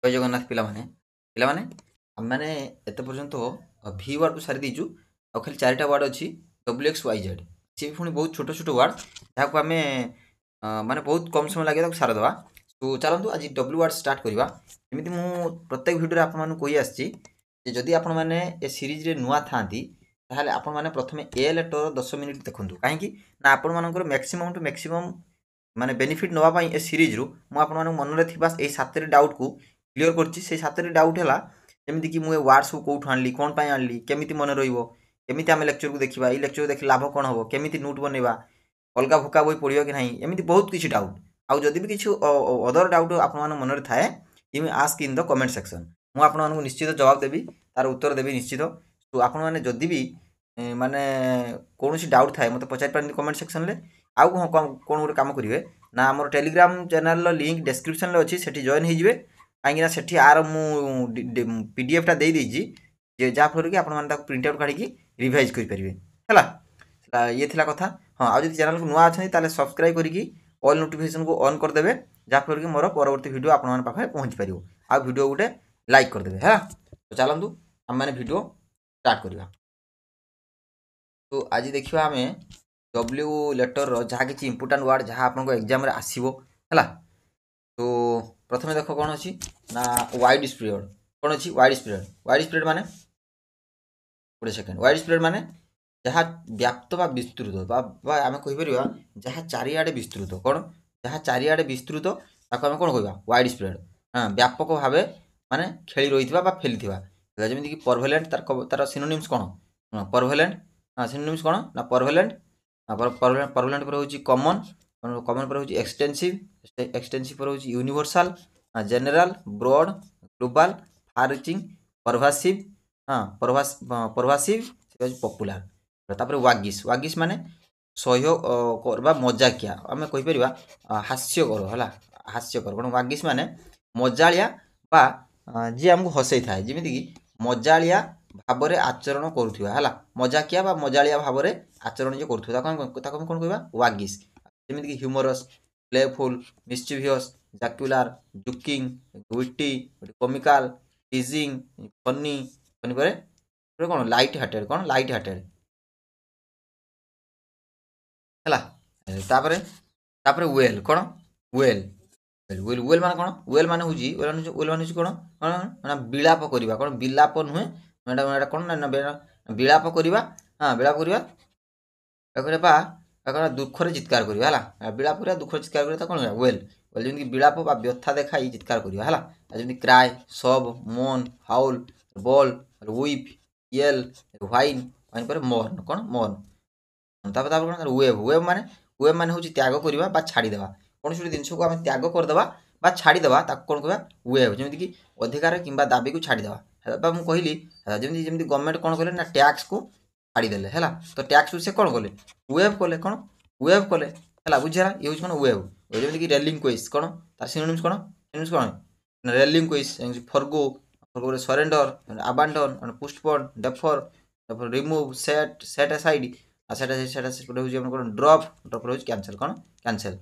ଜୟ ଜଗନ୍ନାଥ ପିଲାମାନେ ପିଲାମାନେ ଆମେମାନେ ଏତେ ପର୍ଯ୍ୟନ୍ତ ଭି ୱାର୍ଡ଼କୁ ସାରି ଦେଇଛୁ। ଆଉ ଖାଲି ଚାରିଟା ୱାର୍ଡ଼ ଅଛି WXYZ। ସେ ବି ପୁଣି ବହୁତ ଛୋଟ ଛୋଟ ୱାର୍ଡ଼ ଯାହାକୁ ଆମେ ମାନେ ବହୁତ କମ୍ ସମୟ ଲାଗେ ତାକୁ ସାରିଦେବା। ତ ଚାଲନ୍ତୁ ଆଜି W ୱାର୍ଡ଼ ଷ୍ଟାର୍ଟ କରିବା। ଏମିତି ମୁଁ ପ୍ରତ୍ୟେକ ଭିଡ଼ିଓରେ ଆପଣମାନଙ୍କୁ କହି ଆସିଛି ଯେ ଯଦି ଆପଣମାନେ ଏ ସିରିଜରେ ନୂଆ ଥାଆନ୍ତି ତାହେଲେ ଆପଣମାନେ ପ୍ରଥମେ ଏ ଲେଟର 10 ମିନିଟ୍ ଦେଖନ୍ତୁ। କାହିଁକି ନା ଆପଣମାନଙ୍କର ମ୍ୟାକ୍ସିମମ୍ ଟୁ ମ୍ୟାକ୍ସିମମ୍ ମାନେ ବେନିଫିଟ୍ ନେବା ପାଇଁ ଏ ସିରିଜରୁ ମୁଁ ଆପଣମାନଙ୍କ ମନରେ ଥିବା ଏଇ 7ଟି ଡାଉଟ୍କୁ କ୍ଲିୟର କରିଛି। ସେଇ 7ଟି ଡାଉଟ୍ ହେଲା ଯେମିତିକି ମୁଁ ଏ ୱାର୍ଡ଼ ସବୁ କେଉଁଠୁ ଆଣିଲି, କ'ଣ ପାଇଁ ଆଣିଲି, କେମିତି ମନେ ରହିବ, କେମିତି ଆମେ ଲେକ୍ଚରକୁ ଦେଖିବା, ଏଇ ଲେକ୍ଚର ଦେଖିଲେ ଲାଭ କ'ଣ ହେବ, କେମିତି ନୋଟ୍ ବନେଇବା, ଅଲଗା ଭୋକା ବହି ପଢ଼ିବ କି ନାହିଁ, ଏମିତି ବହୁତ କିଛି ଡାଉଟ୍। ଆଉ ଯଦି ବି କିଛି ଅଦର ଡାଉଟ୍ ଆପଣମାନଙ୍କ ମନରେ ଥାଏ you may ask in the comment section. ମୁଁ ଆପଣମାନଙ୍କୁ ନିଶ୍ଚିତ ଜବାବ ଦେବି, ତାର ଉତ୍ତର ଦେବି ନିଶ୍ଚିତ। ତ ଆପଣମାନେ ଯଦି ବି ମାନେ କୌଣସି ଡାଉଟ୍ ଥାଏ ମୋତେ ପଚାରିପାରନ୍ତି କମେଣ୍ଟ ସେକ୍ସନ୍ରେ। ଆଉ କ'ଣ ଗୋଟେ କାମ କରିବେ ନା ଆମର ଟେଲିଗ୍ରାମ ଚ୍ୟାନେଲର ଲିଙ୍କ୍ ଡେସ୍କ୍ରିପ୍ସନ୍ରେ ଅଛି, ସେଠି ଜଏନ୍ ହେଇଯିବେ। କାହିଁକିନା ସେଠି ଆର ମୁଁ PDF ଦେଇଦେଇଛି ଯେ ଯାହାଫଳରେ କି ଆପଣମାନେ ତାକୁ ପ୍ରିଣ୍ଟ ଆଉଟ୍ କାଢ଼ିକି ରିଭାଇଜ୍ କରିପାରିବେ ହେଲା। ଇଏ ଥିଲା କଥା। ହଁ, ଆଉ ଯଦି ଚ୍ୟାନେଲକୁ ନୂଆ ଅଛନ୍ତି ତାହେଲେ ସବସ୍କ୍ରାଇବ୍ କରିକି ଅଲ୍ ନୋଟିଫିକେସନ୍କୁ ଅନ୍ କରିଦେବେ, ଯାହାଫଳରେ କି ମୋର ପରବର୍ତ୍ତୀ ଭିଡ଼ିଓ ଆପଣମାନଙ୍କ ପାଖରେ ପହଞ୍ଚିପାରିବ। ଆଉ ଭିଡ଼ିଓ ଗୋଟେ ଲାଇକ୍ କରିଦେବେ ହେଲା। ତ ଚାଲନ୍ତୁ ଆମେମାନେ ଭିଡ଼ିଓ ଷ୍ଟାର୍ଟ କରିବା। ତ ଆଜି ଦେଖିବା ଆମେ W ଲେଟରର ଯାହା କିଛି ଇମ୍ପୋର୍ଟାଣ୍ଟ ୱାର୍ଡ଼ ଯାହା ଆପଣଙ୍କ ଏକ୍ଜାମରେ ଆସିବ ହେଲା। তো প্রথমে দেখো কোণ ଅଛି না ওয়াইড স্প্রেড। কোণ ଅଛି ওয়াইড স্প্রেড। ওয়াইড স্প্রেড মানে 20 সেকেন্ড। ওয়াইড স্প্রেড মানে ଯାହା ବ୍ୟାପ୍ତ ବା ବିସ୍ତୃତ ବା ଆମେ କହିପାରିବା ଯାହା ଚାରିଆଡ଼େ ବିସ୍ତୃତ। କ'ଣ ଯାହା ଚାରିଆଡ଼େ ବିସ୍ତୃତ ତାକୁ ଆମେ କ'ଣ କହିବା ୱାଇଡ୍ ସ୍ପ୍ରେଡ୍। ହଁ, ବ୍ୟାପକ ଭାବେ ମାନେ ଖେଳି ରହିଥିବା ବା ଫେଲିଥିବା। ଯେମିତିକି ପରଭେଲେଣ୍ଟ ତାର ସିନୋନିମ୍ସ କ'ଣ? ପରଭେଲେଣ୍ଟ। ହଁ, ସିନୋନିମ୍ସ କ'ଣ ନା ପରଭେଲେଣ୍ଟ। ପରଭେଲେଣ୍ଟ ପରେ ହେଉଛି କମନ୍। କମନ୍ ପରେ ହେଉଛି ଏକ୍ସଟେନ୍ସିଭ୍। ଏକ୍ସଟେନ୍ସିଭ୍ ପରେ ହେଉଛି ୟୁନିଭର୍ସାଲ, ଜେନେରାଲ, ବ୍ରଡ୍, ଗ୍ଲୋବାଲ, ଫାର୍ ରିଚିଂ, ପରଭାସିଭ୍। ହଁ, ପରଭାସିଭ୍ ପପୁଲାର। ତାପରେ ୱାଗିସ୍। ୱାଗିସ୍ ମାନେ ସହ୍ୟ ବା ମଜାକିଆ, ଆମେ କହିପାରିବା ହାସ୍ୟକର ହେଲା। ହାସ୍ୟକର କ'ଣ ୱାଗିସ୍ ମାନେ ମଜାଳିଆ ବା ଯିଏ ଆମକୁ ହସେଇଥାଏ। ଯେମିତିକି ମଜାଳିଆ ଭାବରେ ଆଚରଣ କରୁଥିବା ହେଲା। ମଜାକିଆ ବା ମଜାଳିଆ ଭାବରେ ଆଚରଣ ଯିଏ କରୁଥିବା ତାକୁ ଆମେ କ'ଣ କହିବା ୱାଗିସ୍। ଯେମିତିକି ହ୍ୟୁମରସ୍, ପ୍ଲେଫୁଲ୍, ମିସ୍ଚିଭିୟସ୍, ଜାକ୍ୟୁଲାର, ଜୋକିଂ, ୱିଟି, କମିକାଲ, ଟିଜିଂ, ଫନି। ଫନି ପରେ କ'ଣ ଲାଇଟ୍ ହାର୍ଟେଡ୍। କ'ଣ ଲାଇଟ୍ ହାର୍ଟେଡ୍ ହେଲା। ତାପରେ ୱେଲ୍। କ'ଣ ୱେଲ୍। ୱେଲ୍ ମାନେ କ'ଣ? ୱେଲ୍ ମାନେ ହେଉଛି କ'ଣ? ମାନେ ବିଳାପ କରିବା। କ'ଣ ବିଳାପ ନୁହେଁ, ଏଇଟା କ'ଣ ନା ବିଳାପ କରିବା। ହଁ, ବିଳାପ କରିବା ବା କ'ଣ ଦୁଃଖରେ ଚିତ୍କାର କରିବା ହେଲା। ବିଳାପ କରିବା, ଦୁଃଖରେ ଚିତ୍କାର କରିବା ତାକୁ କ'ଣ କରିବା ୱେଲ୍। ଯେମିତିକି ବିଳାପ ବା ବ୍ୟଥା ଦେଖାଇ ଚିତ୍କାର କରିବା ହେଲା। ଯେମିତି କ୍ରାଏ, ସବ୍, ମୋନ୍, ହାଉଲ୍, ବଲ୍, ୱିପ୍, ୟେଲ୍, ହ୍ୱାଇନ୍। ହ୍ୱାଇନ୍ ପରେ ମର୍ନ। କ'ଣ ମର୍ନ। ତାପରେ କ'ଣ ୱେଭ୍ ମାନେ ହେଉଛି ତ୍ୟାଗ କରିବା ବା ଛାଡ଼ିଦେବା। କୌଣସି ଗୋଟେ ଜିନିଷକୁ ଆମେ ତ୍ୟାଗ କରିଦେବା ବା ଛାଡ଼ିଦେବା ତାକୁ କ'ଣ କହିବା ୱେଭ୍। ଯେମିତିକି ଅଧିକାର କିମ୍ବା ଦାବିକୁ ଛାଡ଼ିଦେବା। ବା ମୁଁ କହିଲି ଯେମିତି ଗଭର୍ଣ୍ଣମେଣ୍ଟ କ'ଣ କଲେ ନା ଟ୍ୟାକ୍ସକୁ ଛାଡ଼ିଦେଲେ ହେଲା। ତ ଟ୍ୟାକ୍ସକୁ ସେ କ'ଣ କଲେ ୱେଭ୍ କଲେ। କ'ଣ ୱେଭ୍ କଲେ ହେଲା। ବୁଝିଲା ଇଏ ହେଉଛି କ'ଣ ୱେଭ୍। ଯେମିତିକି ରେଲିଂ କ୍ୱେସ୍। କ'ଣ ତାର ସିନୋନିମ୍ସ କ'ଣ? ସିନୋନିମ୍ସ କ'ଣ relinquish, forgo, surrender, abandon, postpone, defer, remove, set aside. ଆଉ ସେଟା ହେଉଛି ଆମର କ'ଣ ଡ୍ରପ୍ ହେଉଛି କ୍ୟାନସେଲ୍। କ'ଣ କ୍ୟାନସେଲ୍।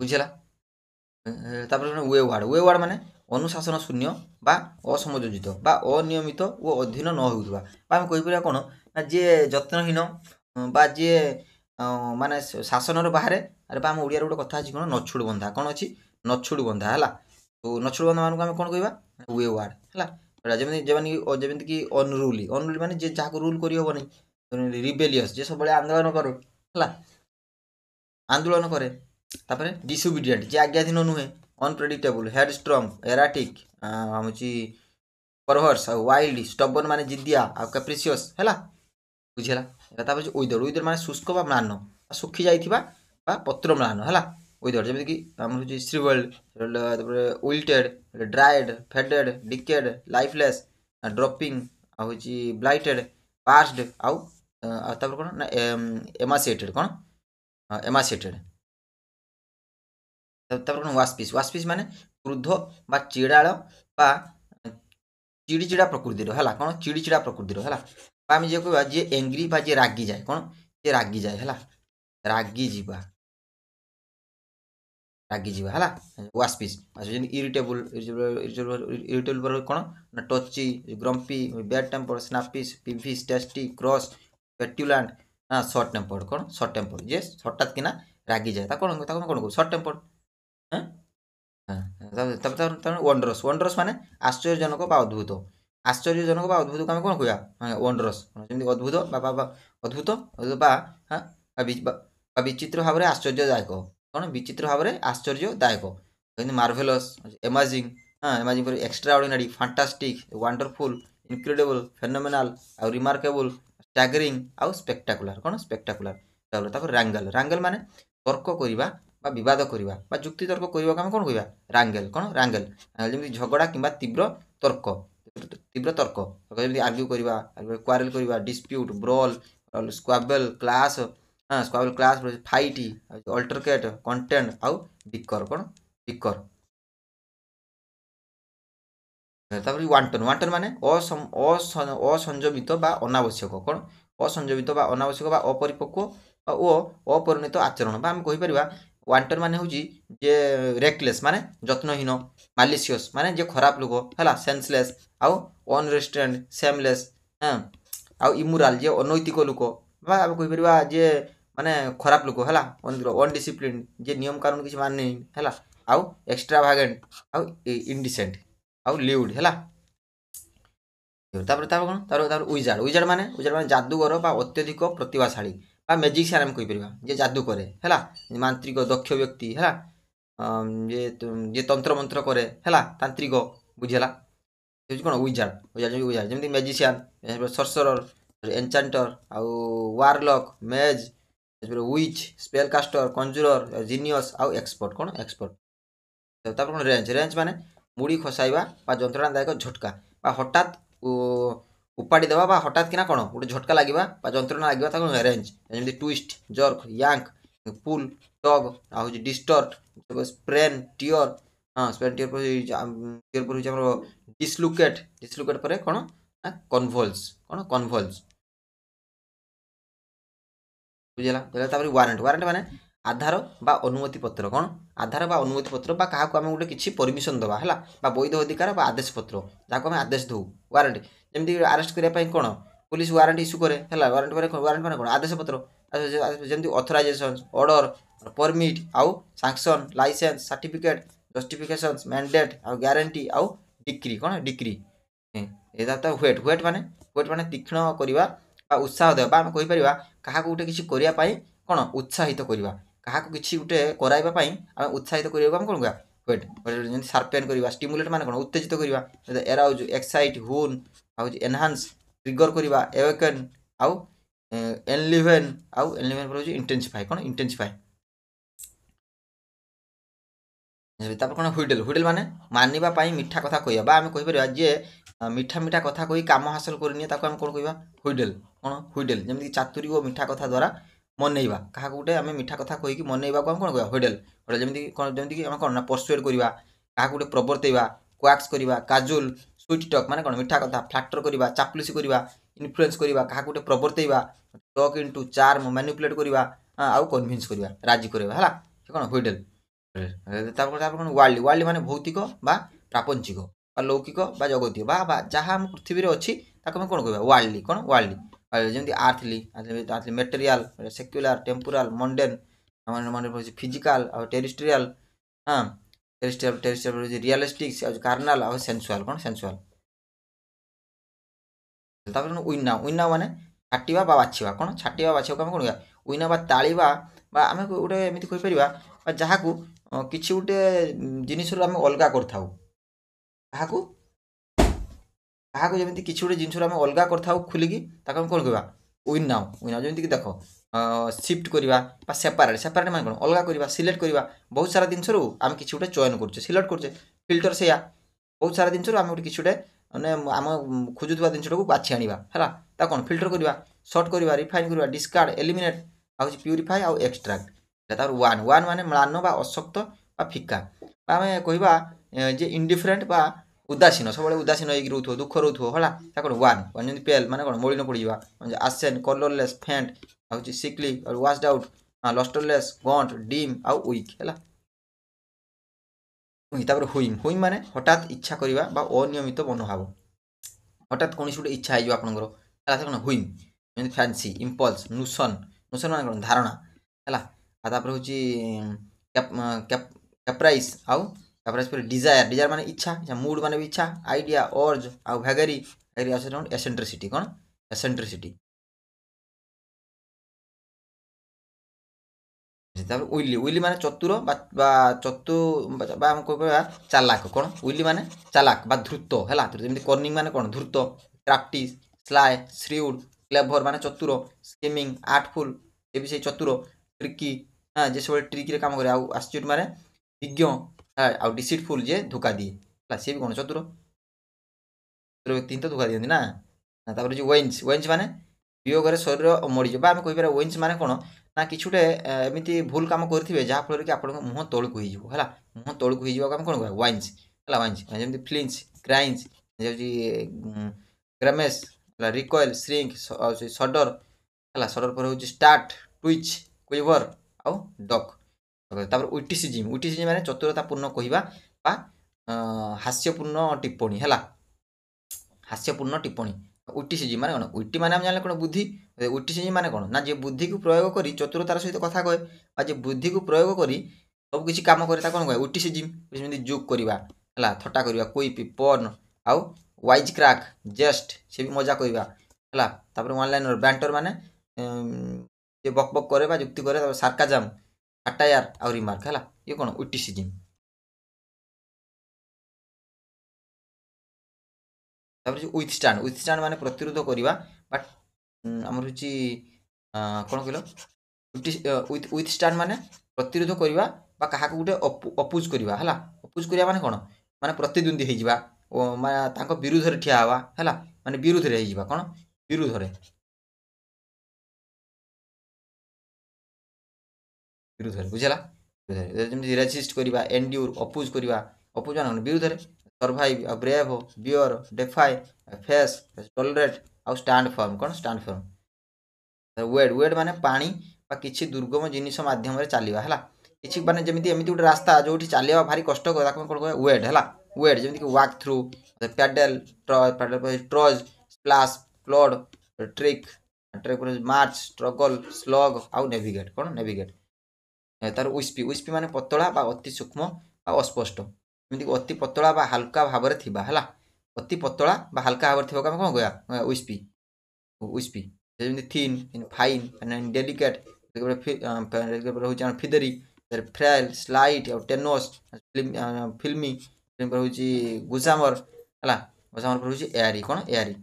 ବୁଝିଲା। ତାପରେ ୱେ ୱାର୍ଡ଼ ମାନେ ଅନୁଶାସନ ଶୂନ୍ୟ ବା ଅସମଯୋଜିତ ବା ଅନିୟମିତ ଓ ଅଧୀନ ନ ହେଉଥିବା। ବା ଆମେ କହିପାରିବା କ'ଣ ନା ଯିଏ ଯତ୍ନହୀନ ବା ଯିଏ ମାନେ ଶାସନର ବାହାରେ। ଆରେ ବା ଆମ ଓଡ଼ିଆରେ ଗୋଟେ କଥା ଅଛି କ'ଣ ନଛୁଡ଼ ବନ୍ଧା। କ'ଣ ଅଛି ନଛୁଡ଼ ବନ୍ଧା ହେଲା। ତ ନଛୁଡ଼ ବନ୍ଧା ମାନଙ୍କୁ ଆମେ କ'ଣ କହିବା ୱେ ୱାର୍ଡ଼ ହେଲା। ଯେମିତିକି ଅନରୁଲି ମାନେ ଯିଏ ଯାହାକୁ ରୁଲ୍ କରିହେବନି। ରିବେଲିୟସ୍ ଯିଏ ସବୁବେଳେ ଆନ୍ଦୋଳନ କରେ ହେଲା, ଆନ୍ଦୋଳନ କରେ। ତାପରେ ଡିସୋବିଡିଏଣ୍ଟ ଯିଏ ଆଜ୍ଞାଧୀନ ନୁହେଁ। ଅନପ୍ରେଡିକ୍ଟେବୁଲ୍, ହେଡଷ୍ଟ୍ରଙ୍ଗ, ଏରାଟିକ୍, ହେଉଛି ପରଭର୍ସ, ଆଉ ୱାଇଲ୍ଡ, ଷ୍ଟବନ୍ ମାନେ ଜିଦିଆ, ଆଉ କ୍ୟାପ୍ରିସିୟସ୍ ହେଲା। ବୁଝିଲା। ତାପରେ ୱିଦର୍ ମାନେ ଶୁଷ୍କ ବା ମ୍ଳାନ, ଶୁଖି ଯାଇଥିବା ବା ପତ୍ର ମ୍ଳାନ ହେଲା। ୱିଦର୍ ଯେମିତିକି ଆମର ହେଉଛି ଶ୍ରିଭେଲ୍ଡ, ତାପରେ ୱିଲ୍ଟେଡ୍, ଡ୍ରାଏଡ୍, ଫେଡେଡ୍, ଡିକେଡ୍, ଲାଇଫଲେସ୍, ଡ୍ରପିଂ, ଆଉ ହେଉଛି ବ୍ଲାଇଟେଡ୍, ପାସ୍ଡ, ଆଉ ତାପରେ କ'ଣ ନା ଏମାସିଏଟେଡ୍। କ'ଣ ଏମାସିଏଟେଡ୍। ତାପରେ କ'ଣ ୱାସ୍ପିସ୍ ମାନେ କ୍ରୋଧ ବା ଚିଡ଼ାଳ ବା ଚିଡ଼ିଚିଡ଼ା ପ୍ରକୃତିର ହେଲା। କ'ଣ ଚିଡ଼ିଚିଡ଼ା ପ୍ରକୃତିର ହେଲା। ବା ଆମେ ଯିଏ କହିବା ଯିଏ ଏଙ୍ଗ୍ରି ବା ଯିଏ ରାଗିଯାଏ। କ'ଣ ଯିଏ ରାଗିଯାଏ ହେଲା, ରାଗିଯିବା। रागी जीवा है वास्पिस जमी इरिटेबल इरिटेबल कौन ना touchy grumpy bad temper snappish peevish testy cross petulant ना सर्ट टेम्पर्ड कौन सर्ट टेम्पर्ड जे हठात किना रागी जाए कौन कौन सर्ट टेम्पर्ड वंडरस वंडरस माने आश्चर्यजनक बा अद्भुत आश्चर्यजनक बा अद्भुत को आम कौन कह वंडरस जमी अद्भुत अद्भुत बा विचित्र भाव में आश्चर्यदायक कौन विचित्र भाव में आश्चर्यदायक जमी मार्भेलस एमाजिंग एमाजिंग पर extraordinary fantastic wonderful incredible phenomenal आउ रिमार्केबल स्टैगरिंग आउ स्पेक्टाकुलर कौन स्पेक्टाकुलर रैंगल रैंगल माने तर्क करवा बद करवा जुक्ति तर्क करने आम कौन कह रैंगल कौन रैंगल जमी झगड़ा कि तीव्र तर्क जमी आर्ग्यू करवा क्वारेल करवा dispute brawl squabble clash squabble clash fight altercate contend आउ बिकर कौन बिकर तापर वांटन वांटन माने असंजमित बा अनावश्यक कौन असंजमित बा अनावश्यक बा अपरिपक्व और अपरिणत आचरण बा आम कहीपर वांटन माने होची जे रेकलेस माने जत्नहीन मालिशियस माने जे खराब लोक है सेंसलेस आउ अनरेस्ट्रेन्ड सेमलेस आउ इमोराल जे अनैतिक लोक बा आम कहीपर जे माने खराब लोक है अनडिसिप्लिन जे नियम कानून किसी माने है आउ एक्सट्राभागेंट आउ इनडिसेंट आउ लिउड है कौन उइजार्ड उइजार्ड माने जादूगर बा अत्यधिक प्रतिभाशाली बा मैजिशियन आम कहीपर जे जादू करे है मांत्रिक दक्ष व्यक्ति है जे तंत्र मंत्र करे है तांत्रिक बुझेला कौन उइजार्ड उइजार्ड उइजार्ड जमी मैजिशियन सरसरर एनचांटर आउ वारलक मेज विच स्पेल कास्टर कंजुरर जीनियस आउ एक्सपर्ट कौन एक्सपर्ट कौन रेंज रेंज माने मुड़ी खसाइबा बा जंत्रणादायक झटका बा हठात उपाड़ी देवा बा हठात किना कौन गोटे झटका लगे जंत्रणा लगे रेंज जमी ट्विस्ट जर्क यांक पुल टग आ डिस्टर्ट स्प्रेन टियर हाँ स्प्रेन टियर पर डिसलुकेट डिसलुकेट पर कौन कन्वल्स बुझेगा वारंट वारंट माने आधार बा अनुमति पत्र कौन आधार बा अनुमति पत्र बा क्या आम गोटे किसी परमिशन दवा है वैध अधिकार बा आदेश पत्र जहाँ आम आदेश दौ वारंट जमी आरेस्ट करने कौन पुलिस वारंट इश्यू करे वारंट वारंट माने कौन आदेश पत्र जमी अथराइजेसन ऑर्डर परमिट आउ sanction licence certificate justification mandate आउ गारंटी आउ डिक्री कौन डिक्री व्वेट माने तीक्ष्ण करवा उत्साह देवा आम कहीपर क्या गोटे किसी करने कौन उत्साहित करवा क्या किसी गोटे कराइवाई आम उत्साहित करने आम कौन कह व्वेट सार्पेन करवा स्टिमुलेट माने कौन उत्तेजित करवा एराउज एक्साइट हुन आउ एनहांस ट्रिगर करवा एवेकन आउ एनलिवेन आउ एनलिवेन पर इंटेंसिफाई कौन इंटेंसिफाई कौन हुइडेल हुइडेल माने मानिबा पाई मीठा कथा कहवा बा आम कहीपर जे मीठा मीठा कथा कही काम हासिल करनी आम कौन कह हुइडेल कौन हुइडेल जमी चातुरी और मीठा कथा द्वारा मनइबा क्या गोटे आम मीठा कथा कहीकि मनइबा को कौन कह हुइडेल हुइडेल जमीक आम कौन परसुएड करवा क्या गोटे प्रवर्तवा क्वाक्स करवा काजुल स्वीट टक माने कौन मीठा कथा फ्लाटर करवा चापलुसी करवा इनफ्लुएंस करवा क्या गोटे प्रवर्तवा टक इनटू चार्म मैनिपुलेट करवा आउ कन्विन्स करवा राजी करवा है कौन हुइडेल कौन वार्ल्ड वार्ल्ड माने भौतिक बा प्रापंचिक बा लौकिक बा जगतीय बा जहाँ आम पृथ्वी अच्छी कौन कह वार्ल्डली कौन वार्ल्डली जमी आर्थली मेटेरियल सेक्युलर टेम्पोराल मंडेन फिजिकल और टेरिस्ट्रियल हाँ टेरिस्ट्रियल रियलिस्टिक कार्नाल और सेंसुअल कौन सेंसुअल उइना उइना माने छाटिवा बा बाछिवा कौन छाटिवा बाछिवा आम कौन कह उइना बा तालिबा बा आम गोटे एमती कहीपर जहाँ को किसी गोटे जिनिस आम अलग करथाउ क्या जमी किसी गोटे जिन आम अलग करथाउ खुलिकी आम कौन कह उइनाउ उइनाउ जमीक देख सिफ्ट करवा सेपारेट सेपारेट माने कौन अलग करवा सिलेक्ट करवा बहुत सारा जिनस आम किसी गोटे चयन करुचे सिलेक्ट करुचे फिल्टर से बहुत सारा जिनस आम गोटे किसी गोटे मैंने आम खोजुवा जिनटा को बाछी आना है कौन फिल्टर करवा सर्ट करवा रिफाइन करवा डिस्कार्ड एलिमिनेट आउ प्यूरीफाए आउ एक्सट्राक्ट वन वन माने म्लान बा अशक्त बा फिका आम कहवा जे इंडिफरेन्ट बा उदासीन सब उदासीन होगी रोथ दुख रोथ है कौन वन वन जमी पेल माने कौन मलिन पड़जा आसेन colourless faint out sickly washed out lustreless gaunt dim आउ वीक है तापर हुइम हुइम माने हठात इच्छा करवा बा अनियमित मनोभाव हठात कौन गोटे इच्छा हो आपंकर कौन हुइम जमी फैंसी इम्पल्स नूसन नूसन मान कौन धारणा है तापर हूँ कैप्राइस आउ कैप्राइस पर डिजायर डिजायर माने इच्छा मूड माने भी इच्छा आइडिया अर्ज आउ भैगरी एसेंट्रिसिटी कौन एसेंट्रिसिटी तापर उइली उइली माने चतुर चतु आम कह चालाक कौन उइली माने चालाक बा धूर्त है जमी कर्निंग माने कौन धूर्त क्राफ्टी स्लाय श्रिउड क्लेभर माने चतुर स्किमिंग आर्टफुल ये भी से चतुर ट्रिकी हाँ जे सब ट्रिकी काम करे आस्ट्यूट माने विज्ञ आउ डिसिटफुल जे धोखा दिए सी भी कौन चतुर व्यक्ति तो धोखा दिखती ना तापर जो वेन्स वेन्स माने वियोगे शरीर मरीज आम कहीपर वेन्स माने कौन ना कि गोटे एमती भूल कम करेंगे जहाँफल कि आप मुँह तौक है मुँह तौक हो कौन कह वाइन्स है वाइन्स जमी फ्लिंच क्राइंस ग्रामेस रिकॉइल श्रिंक सडर है सडर पर हूँ स्टार्ट ट्विच क्विवर आउ डक तापर विटिसिजिम विटिसिजिम माने चतुरतापूर्ण कहवा हास्यपूर्ण टिप्पणी है हास्यपूर्ण टिप्पणी विटिसिजिम माने कौन विटी माने हम जाने कौन बुद्धि विटिसिजिम माने कौन ना जे बुद्धि को प्रयोग करी चतुरतार सहित कथा कहे और जे बुद्धि को प्रयोग करी सब किसी काम करे कौन कहे विटिसिजिम जमी जोक करवा है थट्टा करवा क्विप पर्न आउ वाइज क्राक जेस्ट से भी मजा करवा है तापर वन लाइनर बैंटर माने जे बक बक करे जुक्ति करे सार्काजम साटायर आउ रिमार्क है ये कौन विटिसिजिम तापर विथ स्टैंड माने प्रतिरोध करवा बट आमर हूँ कौन कह विथ स्टैंड माने प्रतिरोध करवा क्या गोटे अपोज करवा है अपोज करवा माने कौन माने प्रतिद्वंदी हो विरुद्ध ठिया हवा है माने विरुद्ध हो कौन विरुद्ध विरुद्ध बुझेगा जमी रेजिस्ट करवा एंड्यूर अपोज करवा अपोज मान विरुद्ध survive brave bear defy face tolerate आउ स्टैंड फर्म कौन स्टैंड फर्म वेड वेड माने पानी किसी दुर्गम जिनिस मध्यम चलवा है किसी माने जमी एमती गोटे रास्ता जो चलवा भारी कष्ट कौन कह वेड है वेड जमी walk through paddle trudge splash flood trek trek march struggle slog आउ नेविगेट कौन नेविगेट तार विस्पी विस्पी माने पतला अति सूक्ष्म अस्पष्ट जमीक अति पतला हाल्का भाव में थी है अति पतला हाल्का भाव में कौन कह विस्पी विस्पी जमी थिन फाइन डेलिकेट हूँ फिदरी फ्रेल स्लाइट टेनोस फिल्मी हूँ गुजामर है गुजामर पर हूँ एयरी कौन एयरी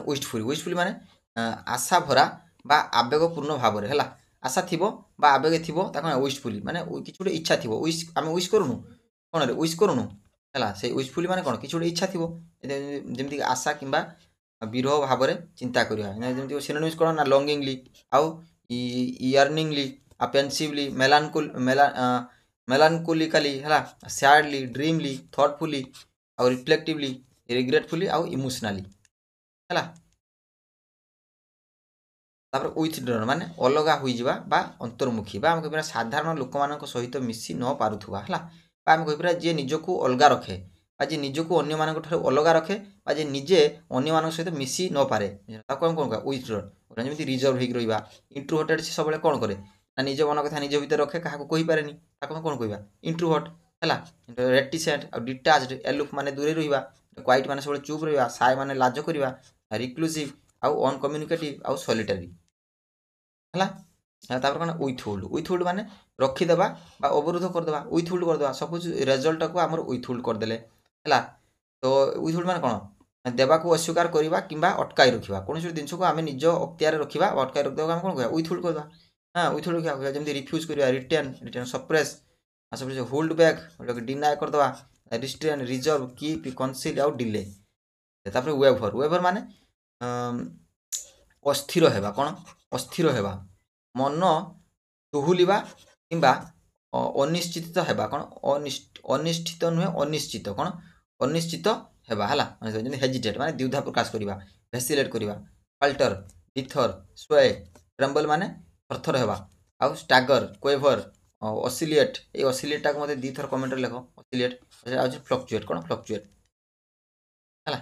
विस्टफुल विस्टफुल माने आशा भरा बा आवेगपूर्ण भाव में है आशा थी आवेग थी विस्टफुली माने किसी गोटे इच्छा थी विश आम विश करूँ कौन विश करूँ है से विस्फुली माने कौन किसी गोटे इच्छा थी जमीक आशा कि विरह भाव में चिंता करवा जमी सिनोनिम्स कौन ना लंगिंगली आउ इयर्निंगली पेनसिवली मेलानकोलिकाली है सैडली ड्रीमली थॉटफुली आउ रिफ्लेक्टिवली रिग्रेटफुली आउ इमोशनाली है तापर विथड्रन माने अलग होइजिबा अंतर्मुखी आम कह साधारण लोक मान सहित मिसी न पारुथुबा है आम कह जे निजको अलग रखे जे निजको अन्य मान अलग रखे जे निजे अन्य मान सहित मिसी न पारे कौन कौन कह विथड्रन जमी रिजर्व हो रहा इंट्रोवर्टेड से सब कौन करे ना निज मन कथा निज भीतर रखे क्या कहीपे कौन कह इंट्रोवर्ट है रेटिसेंट आ डिटाच्ड एलुफ माने दूरे रहा क्वाइट माने सब चुप रहा साय माने लाज करवा रिक्लूसिव आउ अनकम्युनिकेटिव आउ सॉलिटरी है तापर कौन विथहोल्ड माने रखीदेवा अवरोध करदे विथहोल्ड करदे सपोज रिजल्ट को आम विथहोल्ड करदे है तो विथहोल्ड माने कौन देवा को अस्वीकार करवा कि अटकाई रखा कौन जिन को आम निज अख्तियार रखा अटकाई रखा कौन कह विथहोल्ड करवा हाँ विथहोल्ड रखा जमी रिफ्यूज करवा retain retain suppress suppress hold back deny करदे रिस्ट्रेन रिजर्व कीप कनसिल आउ डिले तापर वेभर वेभर माने अस्थिर है कौन अस्थिर है मन तुहुलिबा किंबा अनिश्चित है कौन अनिश्चित नुहे अनिश्चित कौन अनिश्चित है हेजिटेट माने द्विधा प्रकाश करवा भेसिलेट करवा फाल्टर डिथर स्वे ट्रेम्बल माने थरथर है आउ स्टागर क्वेभर ऑसिलेट ये ऑसिलेट टाक मते दी थर कमेंट रे लिखो ऑसिलेट आ फ्लक्चुएट कोन फ्लक्चुएट हला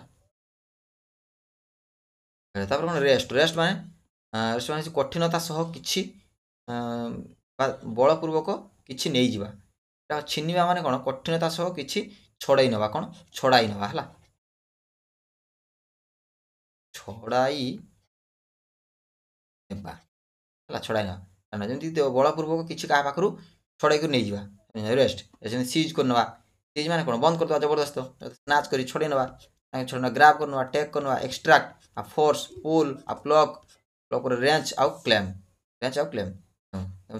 तापर कोन रेस्ट रेस्ट माने कठिनता सह किछि बलपूर्वक किछि नै जिवा ता छिनिबा माने कोन कठिनता सह किछि छड़ाई नवा कोन छड़ाई नवा हला छड़ाई नेबा हला छड़ाई ना जेमति बलपूर्वक किछि का पाखरु छड़ाई कर नै जिवा रेस्ट जेमति सीज कर नवा सीज माने कोन बंद कर दवा जबरदस्त स्नैच करी छड़ाई नवा छोड़ना ग्राब करना टेक करना एक्सट्रैक्ट आ फोर्स पुल आ प्लग प्लग पर रेंच आउ क्लेम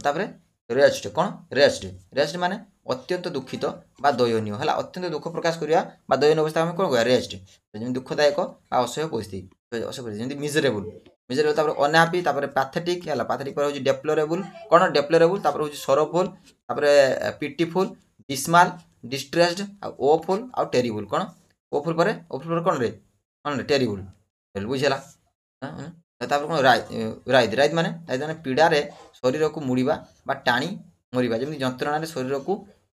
तापरे रेस्ट कौन रेस्ट रेस्ट माने अत्यंत दुखित बा दयनीय है अत्यंत दुख प्रकाश करवा बा दयनीय अवस्था में कौन कह रेस्ट जमी दुखदायक बा असह्य परिस्थिति असह्य परिस्थिति मिजरेबल मिजरेबल तापर अनहैप्पी तापर पैथेटिक है पैथेटिक पर होची डेप्लोरेबल कौन डेप्लोरेबल तापर होची सरोफुल तापर पिटीफुल डिसमाल डिस्ट्रेस्ड आ ओफुल आ टेरिबल कौन ओफुल पर कौन रे टेरिबल बुझेला तापर कौन राइद राइद माने पीड़ारे शरीर को मुड़ीबा बा टाणी मरिबा जेमि जंत्रणा शरीर को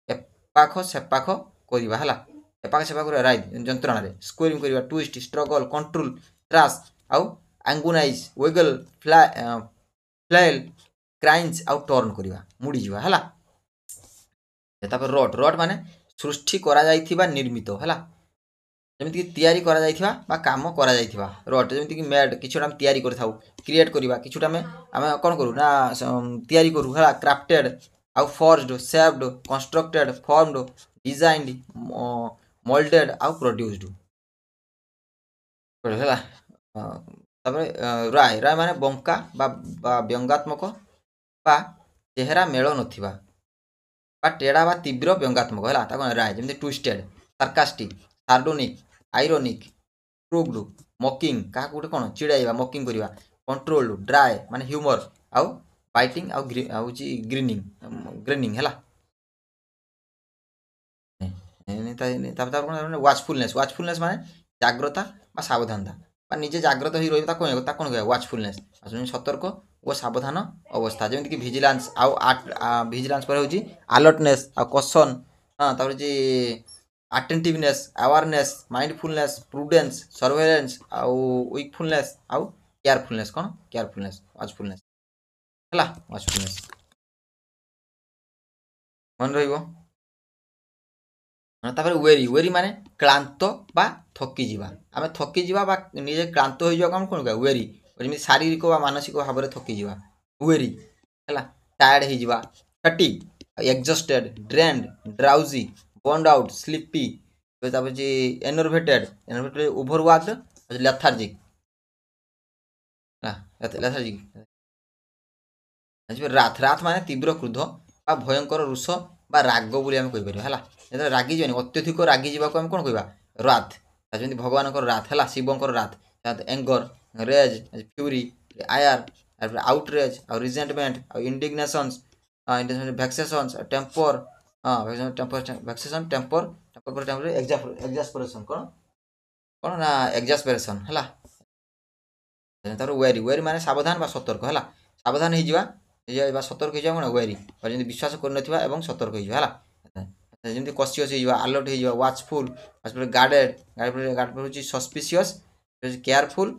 एपाख सेपाख करवा है एपाख सेपाख राइद जंत्रणा स्क्वेरिंग करवा ट्विस्ट स्ट्रगल कंट्रोल त्रास आउ एंगोनाइज वेगल फ्लेल क्राइंस आउ टर्न करवा मुड़ी जीवा है तापर रट रट माने सृष्टि करा जाइथिबा निर्मित है जमीक तैयारी करा जाइथिबा बा काम करा जाइथिबा रट जमीक मेड किछुटा हम तैयारी करथाउ क्रिएट करबा किछुटा में आमे कोन करू ना तैयारी करू हला क्राफ्टेड आउ forged shaped constructed formed designed moulded आउ प्रोड्यूस्ड हला तापर राय राय माने बंका बा व्यंगात्मक बा चेहरा मेल नथिबा बा टेढ़ा बा तीव्र व्यंगात्मक है ताको राय जमी ट्विस्टेड सार्कास्टिक सार्डोनिक आयरोनिक क्रूग्ड मकिंग क्या गोटे कौन चिड़ाइबा मकिंग करवा कंट्रोल्ड ड्राए माने ह्यूमर आउ फाइटिंग आउ ग्रीनिंग ग्रेनिंग है वाचफुलनेस वाचफुलनेस माने जाग्रता बा सावधानता बा निजे जाग्रत हो रही कौन कह वाचफुलनेस सतर्क और सावधान अवस्था जमीन कि भिजिलांस आउ भिजिलांस पर होची अलर्टनेस आ कशन तापर जे attentiveness awareness mindfulness prudence surveillance आउ वीकफुलनेस आउ केयरफुलनेस कौन केयरफुलनेस वाचफुलनेस है वाचफुलनेस मन रहिबो तापर वेरी वेरी माने क्लांत बा थकी जीवा आमे थकी जीवा बा निजे क्लांत हो जावा कौन कह वेरी जमी शारीरिक बा मानसिक भाव में थकी जीवा वेरी है टायर्ड हो जीवा fatigue exhausted drained drowsy burned out sleepy enervated enervated overworked lethargic lethargic रात रात माने तीव्र क्रोध बा भयंकर रुष बा राग बोली आम कहीपर है रागी जानी अत्यधिक रागी जावाक आम कौन कह रात जमी भगवान रात है शिवंकर रात anger rage fury ire outrage आ रिजेंटमेंट आ indignations vexations temper temper vexation temper temper temper exasperation कौन कौन ना एक्जास्परेशन है तार वेरी वेरी माने सावधान बा सतर्क है सावधान हो सतर्क हो कौन वेरी जमी विश्वास कर सतर्क हो जमी कसियस हो अलर्ट हो वाचफुल गार्डेड गार्ड पर suspicious careful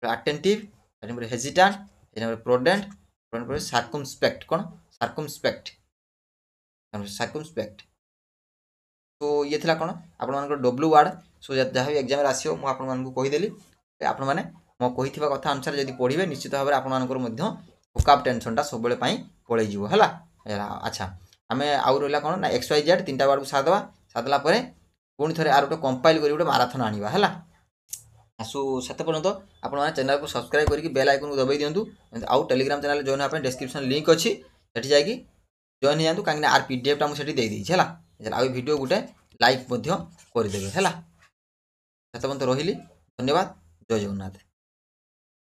attentive hesitant prudent circumspect कौन सर्कमस्पेक्ट सर्कमस्पेक्ट तो ये थिला कौन आप डब्ल्यू वार्ड सो जहाँ भी एग्जाम आसो मुझे कहीदेली आपण मैंने मो कही कथा अनुसार जब पढ़े निश्चित भाव में आपंकर फोकाप टेंशनटा सब पलैज है अच्छा आम आउ रहा कौन ना XYZ 3टा वार्ड को सारदेला पुणी थे आर गोटे कंपाइल कर माराथन आना है सो से पर्यंत आप चैनल को सब्सक्राइब करके बेल आइकन को दबाई दिंतु आउ टेलीग्राम चैनल जॉइन होगा डिस्क्रिप्शन लिंक अच्छी सेठी जाकि जॉइन हो जातु कहीं आर PDF मुझे देदेजी है आ वीडियो गोटे लाइक करदे है से पर्यंत रही धन्यवाद जय जगन्नाथ।